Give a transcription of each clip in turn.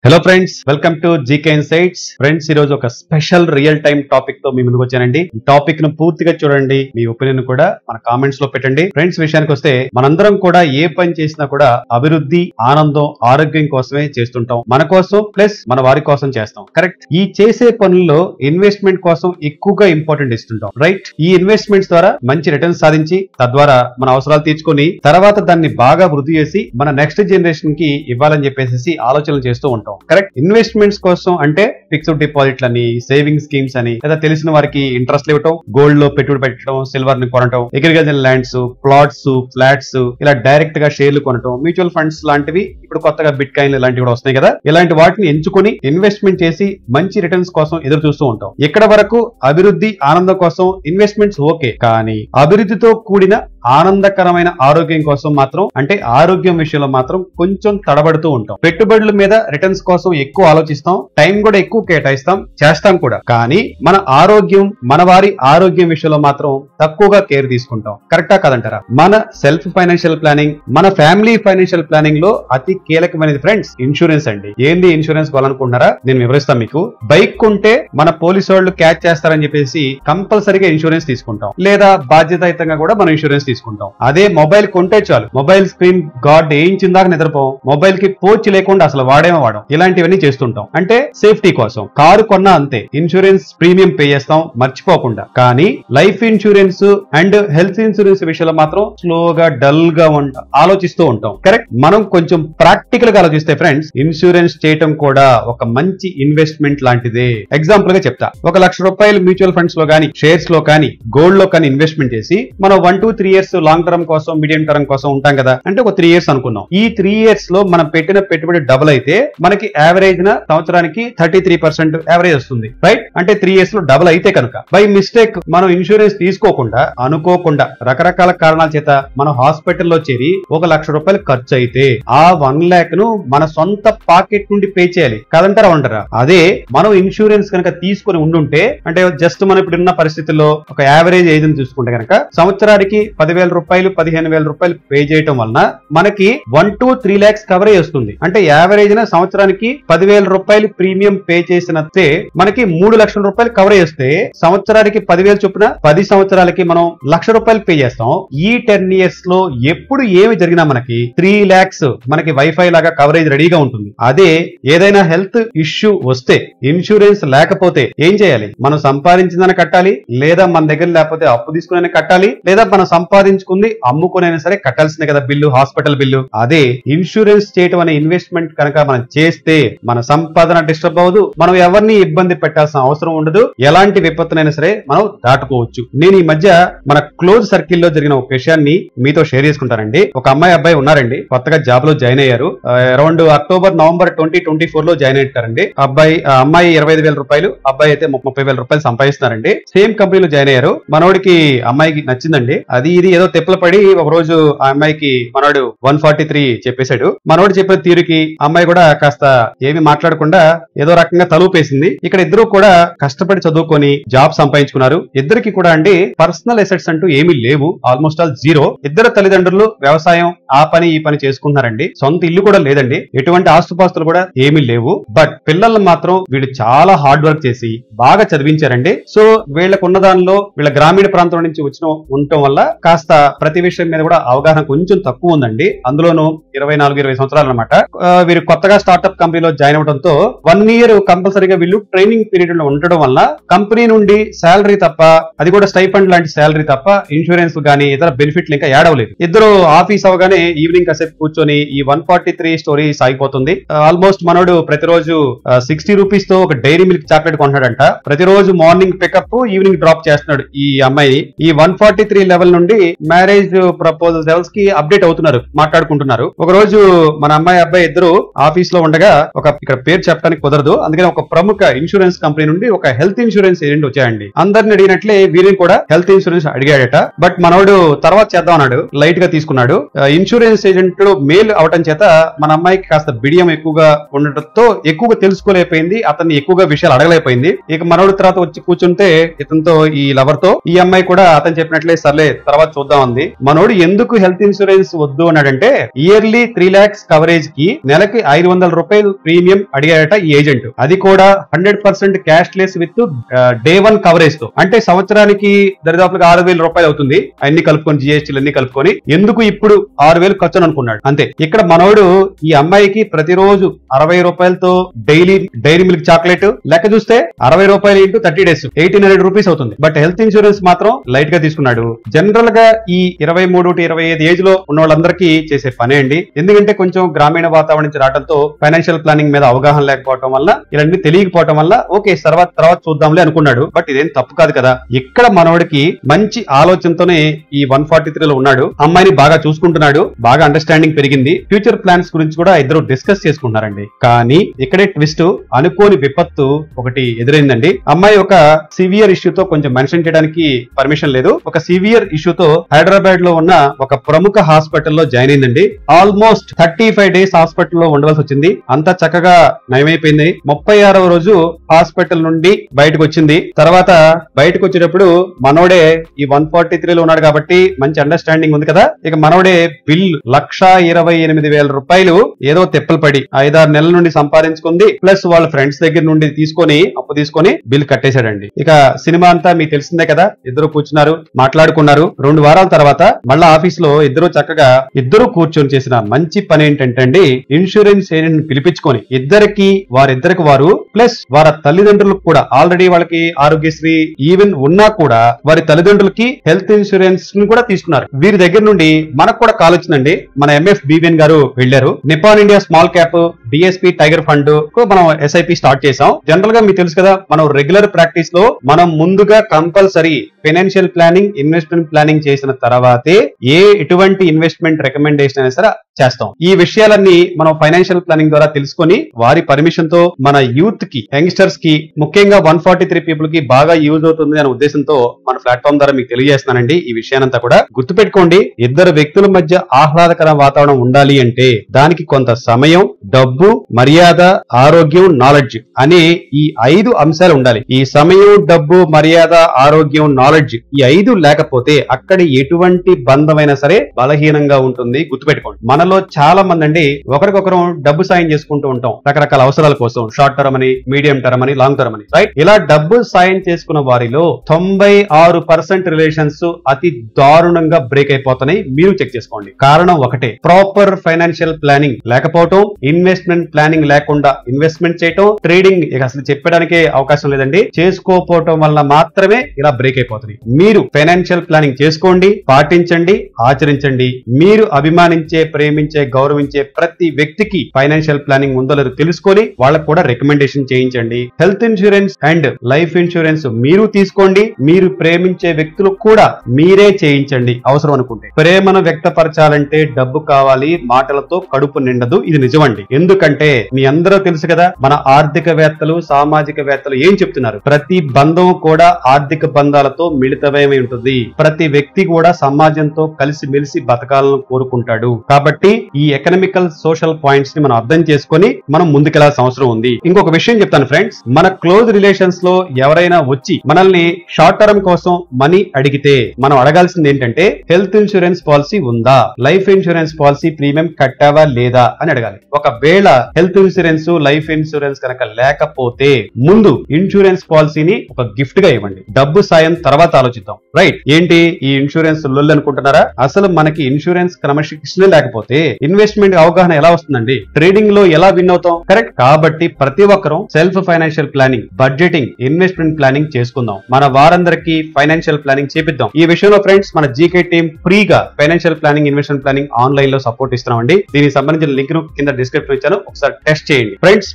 Hello friends, welcome to GK insights. Friends, ఈ రోజు ఒక స్పెషల్ రియల్ టైమ్ టాపిక్ తో మీ ముందుకు వచ్చానండి. ఈ టాపిక్ ను పూర్తిగా చూడండి, మీ ఒపీనియన్ కూడా మన కామెంట్స్ లో పెట్టండి. ఫ్రెండ్స్, విషయానికి వస్తే మనందరం కూడా ఏ పని చేసినా కూడా అభివృద్ధి, ఆనందం, ఆరోగ్యం కోసమే చేస్తుంటాం. మన కోసం ప్లస్ మన వారి కోసం చేస్తాం. కరెక్ట్. ఈ చేసే పనుల్లో ఇన్వెస్ట్మెంట్ కోసం ఎక్కువగా ఇంపార్టెంట్ ఇస్తుంటాం. రైట్. ఈ ఇన్వెస్ట్మెంట్స్ ద్వారా మంచి రిటర్న్స్ సాధించి తద్వారా మన అవసరాలు తీర్చుకొని తర్వాత దాన్ని బాగా వృద్ధి చేసి మన నెక్స్ట్ జనరేషన్ కి ఇవ్వాలని చెప్పేసి ఆలోచనలు చేస్తూ ఉంటాం. కరెక్ట్. ఇన్వెస్ట్మెంట్స్ కోసం అంటే ఫిక్స్డ్ డిపాజిట్లని, సేవింగ్ స్కీమ్స్ అని, లేదా తెలిసిన వారికి ఇంట్రెస్ట్ ఇవ్వటం, గోల్డ్ లో పెట్టుబడి పెట్టడం, సిల్వర్ ని కొనటం, అగ్రికల్చర్ ల్యాండ్స్, ప్లాట్స్, ఫ్లాట్స్, ఇలా డైరెక్ట్ గా షేర్లు కొనటం, మ్యూచువల్ ఫండ్స్ లాంటివి, ఇప్పుడు కొత్తగా బిట్ కాయిన్ ఇలాంటివి కూడా వస్తున్నాయి కదా. ఇలాంటి వాటిని ఎంచుకుని ఇన్వెస్ట్మెంట్ చేసి మంచి రిటర్న్స్ కోసం ఎదురు చూస్తూ ఉంటాం. ఇక్కడ వరకు అభివృద్ధి, ఆనందం కోసం ఇన్వెస్ట్మెంట్స్ ఓకే, కానీ అభివృద్ధితో కూడిన ఆనందకరమైన ఆరోగ్యం కోసం మాత్రం, అంటే ఆరోగ్యం విషయంలో మాత్రం కొంచెం తడబడుతూ ఉంటాం. పెట్టుబడుల మీద రిటర్న్స్ కోసం ఎక్కువ ఆలోచిస్తాం, టైం కూడా ఎక్కువ కేటాయిస్తాం, చేస్తాం కూడా. కానీ మన ఆరోగ్యం, మన వారి ఆరోగ్యం విషయంలో మాత్రం తక్కువగా కేర్ తీసుకుంటాం. కరెక్టా కాదంటారా? మన సెల్ఫ్ ఫైనాన్షియల్ ప్లానింగ్, మన ఫ్యామిలీ ఫైనాన్షియల్ ప్లానింగ్ లో అతి కీలకమైనది ఫ్రెండ్స్ ఇన్సూరెన్స్ అండి. ఏంది ఇన్సూరెన్స్ కావాలనుకుంటున్నారా? నేను వివరిస్తాను మీకు. బైక్ కొంటే మన పోలీసు వాళ్ళు క్యాచ్ చేస్తారని చెప్పేసి కంపల్సరీగా ఇన్సూరెన్స్ తీసుకుంటాం, లేదా బాధ్యతాయుతంగా కూడా మనం ఇన్సూరెన్స్ తీసుకుంటాం. అదే మొబైల్ కొంటే చాలు, మొబైల్ స్క్రీన్ గార్డ్ వేయించిందాక నిద్రపోం, మొబైల్ కి పోర్చి లేకుండా అసలు వాడేమో వాడం, ఇలాంటివన్నీ చేస్తుంటాం. అంటే సేఫ్టీ కోసం. కారు కొన్నా అంతే, ఇన్సూరెన్స్ ప్రీమియం పే చేస్తాం మర్చిపోకుండా. కానీ life insurance and health insurance విషయంలో మాత్రం స్లోగా, డల్ గా ఆలోచిస్తూ ఉంటాం. కరెక్ట్. మనం కొంచెం ప్రాక్టికల్ గా ఆలోచిస్తే ఫ్రెండ్స్, ఇన్సూరెన్స్ చేయటం కూడా ఒక మంచి ఇన్వెస్ట్మెంట్ లాంటిదే. ఎగ్జాంపుల్ గా చెప్తా. 1 లక్ష రూపాయలు మ్యూచువల్ ఫండ్స్ లో కానీ, షేర్స్ లో కానీ, గోల్డ్ లో కానీ ఇన్వెస్ట్మెంట్ చేసి మనం 1 to 3 years లాంగ్ టర్మ్ కోసం, మీడియం టర్మ్ కోసం ఉంటాం కదా. అంటే ఒక 3 years అనుకున్నాం. ఈ 3 years లో మనం పెట్టిన పెట్టుబడి డబుల్ అయితే మనకి యావరేజ్ న సంవత్సరానికి 33% యావరేజ్ వస్తుంది. రైట్. అంటే 3 years లో డబుల్ అయితే కనుక బై మిస్టేక్ మనం ఇన్సూరెన్స్ తీసుకోకుండా, అనుకోకుండా, రకరకాల కారణాల చేత మనం హాస్పిటల్లో చేరి 1 లక్ష రూపాయలు ఖర్చు అయితే ఆ 1 lakh ను మన సొంత పాకెట్ నుండి పే చేయాలి. కాదంటారా? ఉంటారా? అదే మనం ఇన్సూరెన్స్ కనుక తీసుకుని ఉండుంటే, అంటే జస్ట్ మనం ఇప్పుడున్న పరిస్థితుల్లో ఒక యావరేజ్ ఏజ్ ని చూసుకుంటే కనుక సంవత్సరానికి 10,000 రూపాయలు, 15,000 రూపాయలు పే చేయటం వలన మనకి 1 to 3 lakhs కవరేజ్ వస్తుంది. అంటే యావరేజ్ న సంవత్సరానికి 10,000 రూపాయలు ప్రీమియం పే చేసినట్టే మనకి 3 లక్షల రూపాయలు కవరేజ్ వస్తే సంవత్సరానికి 10,000 చొప్పున 10 సంవత్సరాలకి మనం 1 లక్ష రూపాయలు పే చేస్తాం. ఈ 10 years లో ఎప్పుడు ఏమి జరిగినా మనకి 3 lakhs మనకి వైఫై లాగా కవరేజ్ రెడీగా ఉంటుంది. అదే ఏదైనా హెల్త్ ఇష్యూ వస్తే, ఇన్సూరెన్స్ లేకపోతే ఏం చేయాలి? మనం సంపాదించిందని కట్టాలి, లేదా మన దగ్గర లేకపోతే అప్పు తీసుకునే కట్టాలి, లేదా మనం సంపాదించుకుంది అమ్ముకునైనా సరే కట్టాల్సిందే కదా బిల్లు, హాస్పిటల్ బిల్లు. అదే ఇన్సూరెన్స్ చేయటం అనే ఇన్వెస్ట్మెంట్ కనుక మనం చేస్తే మన సంపాదన డిస్టర్బ్ అవ్వదు, మనం ఎవరిని ఇబ్బంది పెట్టాల్సిన అవసరం ఉండదు, ఎలాంటి విపత్తునైనా సరే మనం దాటుకోవచ్చు. నేను ఈ మధ్య మన క్లోజ్ సర్కిల్ లో జరిగిన ఒక విషయాన్ని మీతో షేర్ చేసుకుంటానండి. ఒక అబ్బాయి ఉన్నారండి, కొత్తగా జాబ్ లో జాయిన్ అయ్యారు. అరౌండ్ అక్టోబర్, నవంబర్ 2024 లో జాయిన్ అయ్యారండి. అమ్మాయి 25,000 రూపాయలు, అబ్బాయి అయితే 30,000 రూపాయలు సంపాదిస్తున్నారండి. సేమ్ కంపెనీలో జాయిన్ అయ్యారు. మనోడికి అమ్మాయికి నచ్చిందండి. అది ఇది ఏదో తెప్పలు పడి ఒక రోజు ఆ అమ్మాయికి మనోడు 143 చెప్పేశాడు. మనోడు చెప్పే తీరుకి అమ్మాయి కూడా కాస్త ఏమి మాట్లాడకుండా ఏదో రకంగా తలూపేసింది. ఇక్కడ ఇద్దరు కూడా కష్టపడి చదువుకొని జాబ్ సంపాదించుకున్నారు. ఇద్దరికి కూడా అండి పర్సనల్ అసెట్స్ అంటూ ఏమీ లేవు, ఆల్మోస్ట్ ఆల్ జీరో. ఇద్దరు తల్లిదండ్రులు వ్యవసాయం, ఆ పని ఈ పని చేసుకుంటున్నారండి. సొంత ఇల్లు కూడా లేదండి, ఎటువంటి ఆస్తుపాస్తులు కూడా ఏమీ లేవు. బట్ పిల్లల్ని మాత్రం వీళ్ళు చాలా హార్డ్ వర్క్ చేసి బాగా చదివించారండి. సో వీళ్ళకున్న దానిలో వీళ్ళ గ్రామీణ ప్రాంతం నుంచి వచ్చిన ఉండటం వల్ల కాస్త ప్రతి విషయం మీద కూడా అవగాహన కొంచెం తక్కువ ఉందండి. అందులోనూ 24-20 సంవత్సరాలు అనమాట. వీరు కొత్తగా స్టార్ట్అప్ కంపెనీలో జాయిన్ అవడంతో 1 year కంపల్సరీగా వీళ్ళు ట్రైనింగ్ పీరియడ్ లో ఉండడం వల్ల కంపెనీ నుండి శాలరీ తప్ప, అది కూడా స్టైఫండ్ లాంటి శాలరీ తప్ప ఇన్సూరెన్స్ గానీ ఇతర బెనిఫిట్లు ఇంకా యాడ్ అవ్వలేదు. ఇద్దరు ఆఫీస్ అవగానే ఈవినింగ్ కాసేపు కూర్చొని ఈ 143 స్టోరీ సాగిపోతుంది. ఆల్మోస్ట్ మనోడు ప్రతిరోజు 60 రూపీస్ తో ఒక డైరీ మిల్క్ చాక్లెట్ కొంటాడంట. ప్రతిరోజు మార్నింగ్ పికప్, ఈవినింగ్ డ్రాప్ చేస్తున్నాడు ఈ అమ్మాయి. ఈ 143 లెవెల్ నుండి మ్యారేజ్ ప్రపోజల్ లెవెల్స్ కి అప్డేట్ అవుతున్నారు, మాట్లాడుకుంటున్నారు. ఒక రోజు మన అబ్బాయి ఇద్దరు ఆఫీస్ లో ఉండగా, ఇక్కడ పేరు చెప్పడానికి కుదరదు, అందుకని ఒక ప్రముఖ ఇన్సూరెన్స్ కంపెనీ నుండి ఒక హెల్త్ ఇన్సూరెన్స్ ఏజెంట్ వచ్చాయండి. అందరిని అడిగినట్లే వీరిని కూడా హెల్త్ ఇన్సూరెన్స్ అడిగాడట. బట్ మనోడు తర్వాత చేద్దాం అన్నాడు, లైట్ గా తీసుకున్నాడు. ఇన్సూరెన్స్ ఏజెంట్ మేల్ అవటం చేత మన అమ్మాయికి కాస్త బిడియం ఎక్కువగా ఉండటంతో ఎక్కువగా తెలుసుకోలేకపోయింది, అతన్ని ఎక్కువగా విషయాలు అడగలేకపోయింది. ఇక మనోడు తర్వాత వచ్చి కూర్చుంటే ఇతనితో, ఈ లవర్ తో, ఈ అమ్మాయి కూడా అతను చెప్పినట్లే సర్లే తర్వాత చూద్దాం అంది. మనోడు ఎందుకు హెల్త్ ఇన్సూరెన్స్ వద్దు అన్నాడంటే, ఇయర్లీ 3 lakhs కవరేజ్ కి నెలకి 500 రూపాయలు ప్రీమియం అడిగాడట ఈ ఏజెంట్. అది కూడా 100% cash less with day 1 coverage తో. అంటే సంవత్సరానికి దరిదాపులుగా 6,000 రూపాయలు అవుతుంది అన్ని కలుపుకొని, జిఎస్టీలు అన్ని కలుపుకొని. ఎందుకు ఇప్పుడు 6,000 ఖర్చు అనుకున్నాడు అంతే. ఇక్కడ మనోడు ఈ అమ్మాయికి ప్రతిరోజు 60 రూపాయలతో డైరీ మిల్క్ చాక్లెట్ లెక్క చూస్తే 60 రూపాయలు ఇంటూ 30 days 1800 రూపీస్ అవుతుంది. బట్ హెల్త్ ఇన్సూరెన్స్ మాత్రం లైట్ గా తీసుకున్నాడు. జనరల్ గా ఈ 23 to 25 ఏజ్ లో ఉన్న వాళ్ళందరికీ చేసే పనే అండి. ఎందుకంటే కొంచెం గ్రామీణ వాతావరణం నుంచి రావడంతో ఫైనాన్షియల్ ప్లానింగ్ మీద అవగాహన లేకపోవడం వల్ల, ఇలాంటి తెలియకపోవడం వల్ల ఓకే తర్వాత చూద్దాంలే అనుకున్నాడు. బట్ ఇదేం తప్పు కాదు కదా. ఇక్కడ మనోడికి మంచి ఆలోచనతోనే ఈ 143 లో ఉన్నాడు. అమ్మాయిని బాగా చూసుకుంటున్నాడు, బాగా అండర్స్టాండింగ్ పెరిగింది. ఫ్యూచర్ ప్లాన్స్ గురించి కూడా ఇద్దరు డిస్కస్ చేసుకుంటున్నారండి. కానీ ఇక్కడే ట్విస్ట్, అనుకోని విపత్తు ఒకటి ఎదురైందండి. అమ్మాయి ఒక సివియర్ ఇష్యూతో, కొంచెం మెన్షన్ చేయడానికి పర్మిషన్ లేదు, ఒక సివియర్ ఇష్యూతో హైదరాబాద్ లో ఉన్న ఒక ప్రముఖ హాస్పిటల్లో జాయిన్ అయిందండి. ఆల్మోస్ట్ 35 days హాస్పిటల్లో ఉండవలసి వచ్చింది. అంతా చక్కగా నయమైపోయింది. 36వ రోజు హాస్పిటల్ నుండి బయటకు వచ్చింది. తర్వాత బయటకు వచ్చేటప్పుడు మనోడే ఈ 143 లో ఉన్నాడు కాబట్టి మంచి అండర్స్టాండింగ్ ఉంది కదా. ఇక మనోడే బిల్ 1,28,000 రూపాయలు ఏదో తెప్పలు పడి 5-6 నెలల నుండి సంపాదించుకుంది, ప్లస్ వాళ్ళ ఫ్రెండ్స్ దగ్గర నుండి అప్పు తీసుకొని బిల్ కట్టేశాడండి. ఇక సినిమా అంతా మీకు తెలిసిందే కదా. ఇద్దరు కూర్చున్నారు, మాట్లాడుకున్నారు. 2 వారాల తర్వాత మళ్ళా ఆఫీస్ లో ఇద్దరు కూర్చొని చేసిన మంచి పని ఏంటంటే అండి, ఇన్సూరెన్స్ ఏజెంట్ పిలిపించుకొని వారిద్దరికి వారు ప్లస్ వారి తల్లిదండ్రులకు కూడా, ఆల్రెడీ వాళ్ళకి ఆరోగ్యశ్రీ ఈవెన్ ఉన్నా కూడా వారి తల్లిదండ్రులకి హెల్త్ ఇన్సూరెన్స్ ని కూడా తీసుకున్నారు. వీరి దగ్గర నుండి మనకు కూడా కాల్ వచ్చిందండి. మన ఎంఎఫ్ బీవీఎన్ గారు వెళ్లారు. Nippon India small cap DSP tiger fund కు మనం ఎస్ఐపి స్టార్ట్ చేసాం. జనరల్ గా మీకు తెలుసు కదా, మనం రెగ్యులర్ ప్రాక్టీస్ లో మనం ముందుగా compulsory financial planning, investment planning చేసిన తర్వాతే ఎటువంటి ఇన్వెస్ట్మెంట్ రికమెండేషన్ అయినా సరే చేస్తాం. ఈ విషయాలన్నీ మనం ఫైనాన్షియల్ ప్లానింగ్ ద్వారా తెలుసుకొని వారి పర్మిషన్ తో మన యూత్ కి, యంగ్స్టర్స్ కి, ముఖ్యంగా 143 పీపుల్ కి బాగా యూజ్ అవుతుంది అనే ఉద్దేశంతో మన ప్లాట్ఫామ్ ద్వారా మీకు తెలియజేస్తున్నానండి. ఈ విషయానంతా కూడా గుర్తుపెట్టుకోండి. ఇద్దరు వ్యక్తుల మధ్య ఆహ్లాదకర వాతావరణం ఉండాలి అంటే దానికి కొంత సమయం, డబ్బు, మర్యాద, ఆరోగ్యం, నాలెడ్జ్ అనే ఈ 5 అంశాలు ఉండాలి. ఈ సమయం, డబ్బు, మర్యాద, ఆరోగ్యం, నాలెడ్జ్ ఈ 5 లేకపోతే అక్కడ ఎటువంటి బంధమైనా సరే బలహీనంగా ఉంటుంది. గుర్తుపెట్టుకోండి. మనలో చాలా మంది అండి ఒకరికొకరు డబ్బు సాయం చేసుకుంటూ ఉంటాం రకరకాల అవసరాల కోసం. షార్ట్ టర్మ్ అని, మీడియం టర్మ్ అని, లాంగ్ టర్మ్ అని, రైట్? ఇలా డబ్బు సాయం చేసుకున్న వారిలో 96% రిలేషన్స్ అతి దారుణంగా బ్రేక్ అయిపోతున్నాయి. మీరు చెక్ చేసుకోండి. కారణం ఒకటే, ప్రాపర్ ఫైనాన్షియల్ ప్లానింగ్ లేకపోవటం, ఇన్వెస్ట్మెంట్ ప్లానింగ్ లేకుండా ఇన్వెస్ట్మెంట్ చేయటం, ట్రేడింగ్ అసలు చెప్పడానికే అవకాశం లేదండి. చేసుకోకపోవటం వల్ల మాత్రమే ఇలా బ్రేక్ అయిపోతుంది. మీరు ఫైనాన్షియల్ ప్లానింగ్ చేసుకోండి, పాటించండి, ఆచరించండి. మీరు అభిమానించే, ప్రేమించే, గౌరవించే ప్రతి వ్యక్తికి ఫైనాన్షియల్ ప్లానింగ్ ఉందో లేదో తెలుసుకొని వాళ్ళకు కూడా రికమెండేషన్ చేయించండి. Health insurance and life insurance మీరు తీసుకోండి. మీరు ప్రేమించే వ్యక్తులు కూడా మీరే చేయించండి అవసరం అనుకుంటే. ప్రేమను వ్యక్తపరచాలంటే డబ్బు కావాలి, మాటలతో కడుపు నిండదు. ఇది నిజమండి. ఎందుకంటే మీ అందరూ తెలుసు కదా, మన ఆర్థికవేత్తలు, సామాజికవేత్తలు ఏం చెప్తున్నారు? ప్రతి బంధం కూడా ఆర్థిక బంధాలతో మిళితమై ఉంటుంది. ప్రతి వ్యక్తి కూడా సమాజంతో కలిసి మెలిసి బతకాలను కోరుకుంటాడు. కాబట్టి ఈ ఎకనామికల్, సోషల్ పాయింట్స్ ని మనం అర్థం చేసుకొని మనం ముందుకెళ్లాల్సిన అవసరం ఉంది. ఇంకొక విషయం చెప్తాను ఫ్రెండ్స్, మన క్లోజ్ రిలేషన్స్ లో ఎవరైనా వచ్చి మనల్ని షార్ట్ టర్మ్ కోసం మనీ అడిగితే మనం అడగాల్సింది ఏంటంటే, హెల్త్ ఇన్సూరెన్స్ పాలసీ ఉందా, లైఫ్ ఇన్సూరెన్స్ పాలసీ ప్రీమియం కట్టావా లేదా అని అడగాలి. ఒకవేళ హెల్త్ ఇన్సూరెన్స్, లైఫ్ ఇన్సూరెన్స్ కనుక లేకపోతే ముందు ఇన్సూరెన్స్ పాలసీని ఒక గిఫ్ట్ గా ఇవ్వండి. డబ్బు సాయం తర్వాత ఆలోచిద్దాం. రైట్? ఏంటి ఈ ఇన్సూరెన్స్ లొల్లు అనుకుంటున్నారా? అసలు మనకి ఇన్సూరెన్స్ క్రమశిక్షణ లేకపోతే ఇన్వెస్ట్మెంట్ అవగాహన ఎలా వస్తుందండి? ట్రేడింగ్ లో ఎలా విన్ అవుతాం? కరెక్ట్. కాబట్టి ప్రతి ఒక్కరూ self financial planning, budgeting, investment planning చేసుకుందాం. మన వారందరికీ ఫైనాన్షియల్ ప్లానింగ్ చేపిద్దాం. ఈ విషయంలో ఫ్రెండ్స్ మన జీకే టీమ్ ఫ్రీగా financial planning, investment planning online లో సపోర్ట్ ఇస్తున్నామండి. దీనికి సంబంధించిన లింక్ ను కింద డిస్క్రిప్షన్ ఇచ్చాను, ఒకసారి టెస్ట్ చేయండి. ఫ్రెండ్స్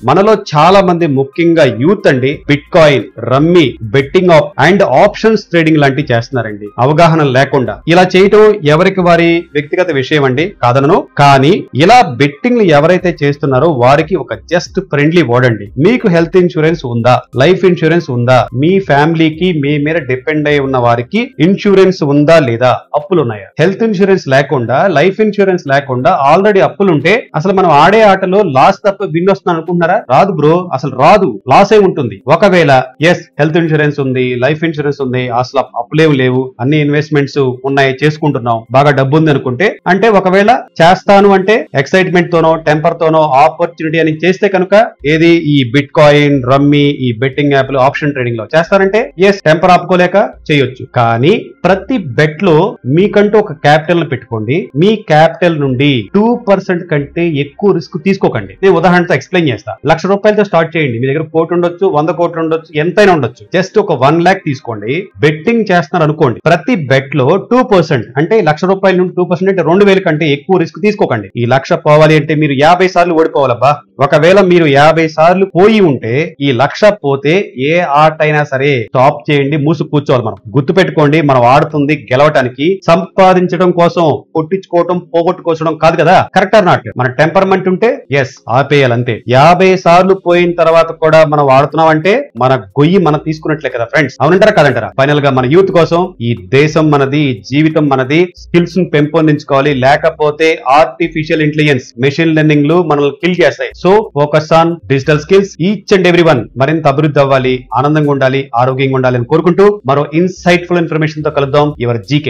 మనలో చాలా మంది, ముఖ్యంగా యూత్ అండి, bit coin, rummy, betting and options trading లాంటివి చేస్తున్నారండి అవగాహన లేకుండా. ఇలా చేయటం ఎవరికి వారి వ్యక్తిగత విషయం అండి, కాదనను. కానీ ఇలా బెట్టింగ్ ఎవరైతే చేస్తున్నారో వారికి ఒక జస్ట్ ఫ్రెండ్లీ వర్డ్ అండి. మీకు హెల్త్ ఇన్సూరెన్స్ ఉందా, లైఫ్ ఇన్సూరెన్స్ ఉందా, మీ ఫ్యామిలీకి మీ మీద డిపెండ్ అయి ఉన్న వారికి ఇన్సూరెన్స్ ఉందా లేదా, అప్పులు ఉన్నాయా? హెల్త్ ఇన్సూరెన్స్ లేకుండా, లైఫ్ ఇన్సూరెన్స్ లేకుండా ఆల్రెడీ అప్పులుంటే అసలు మనం ఆడే ఆటలో లాస్ తప్ప విన్ వస్తున్నాను అనుకుంటున్నారా? రాదు బ్రో, అసలు రాదు. లాసే ఉంటుంది. ఒకవేళ ఎస్ హెల్త్ ఇన్సూరెన్స్ ఉంది, లైఫ్ ఇన్సూరెన్స్ ఉంది, అసలు అప్పులేవు లేవు, అన్ని ఇన్వెస్ట్మెంట్స్ ఉన్నాయి, చేసుకుంటున్నాం, బాగా డబ్బు ఉంది అనుకుంటే, అంటే ఒకవేళ చేస్తాను అంటే ఎక్సైట్మెంట్ తోనో టెంపర్ తోనో ఆపర్చునిటీ అని చేస్తే కనుక ఏది ఈ బిట్ కాయిన్, రమ్మీ, ఈ బెట్టింగ్ యాప్ ఆప్షన్ ట్రేడింగ్ లో చేస్తారంటే ఎస్ టెంపర్ ఆపుకోలేక చేయొచ్చు. కానీ ప్రతి బెట్ లో మీకంటూ ఒక క్యాపిటల్ పెట్టుకోండి. మీ క్యాపిటల్ నుండి 2% కంటే ఎక్కువ రిస్క్ తీసుకోకండి. నేను ఉదాహరణతో ఎక్స్ప్లెయిన్ చేస్తా. ₹1,00,000 స్టార్ట్ చేయండి. మీ దగ్గర 1 కోటి ఉండొచ్చు, 100 కోట్లు ఉండొచ్చు, ఎంతైనా ఉండొచ్చు. జస్ట్ ఒక 1 lakh తీసుకోండి. బెట్టింగ్ చేస్తున్నారు అనుకోండి. ప్రతి బెట్ లో 2% అంటే ₹1,00,000 నుండి 2% అంటే 2,000 కంటే ఎక్కువ రిస్క్ తీసుకోకండి. ఈ 1,00,000 పోవాలి అంటే మీరు 50 సార్లు ఓడిపోవాలబ్బా. ఒకవేళ మీరు 50 సార్లు పోయి ఉంటే ఈ 1,00,000 పోతే ఏ ఆట అయినా సరే స్టాప్ చేయండి, మూసు కూర్చోవాలి. మనం గుర్తు పెట్టుకోండి, మనం ఆడుతుంది గెలవటానికి, సంపాదించడం కోసం, కొట్టించుకోవటం, పోగొట్టుకోవడం కాదు కదా. Correct or not? మన టెంపర్మెంట్ ఉంటే ఎస్ ఆపేయాలి అంతే. 50 సార్లు పోయిన తర్వాత కూడా మనం ఆడుతున్నాం అంటే మన గొయ్యి మనం తీసుకున్నట్లే కదా ఫ్రెండ్స్. అవునంటారా కాదంటారా? ఫైనల్ గా మన యూత్ కోసం ఈ దేశం మనది, జీవితం మనది, స్కిల్స్ ను పెంపొందించుకోవాలి. లేకపోతే ఆర్టిఫిషియల్ ఇంటెలిజెన్స్, మెషిన్ లెర్నింగ్ లు మనల్ని కిల్ చేస్తాయి. So focus on digital skills. Each and every one మరింత అభివృద్ధి అవ్వాలి, ఆనందంగా ఉండాలి, ఆరోగ్యంగా ఉండాలి అని కోరుకుంటూ మరో ఇన్సైట్ఫుల్ ఇన్ఫర్మేషన్ తో కలుద్దాం. Your GK.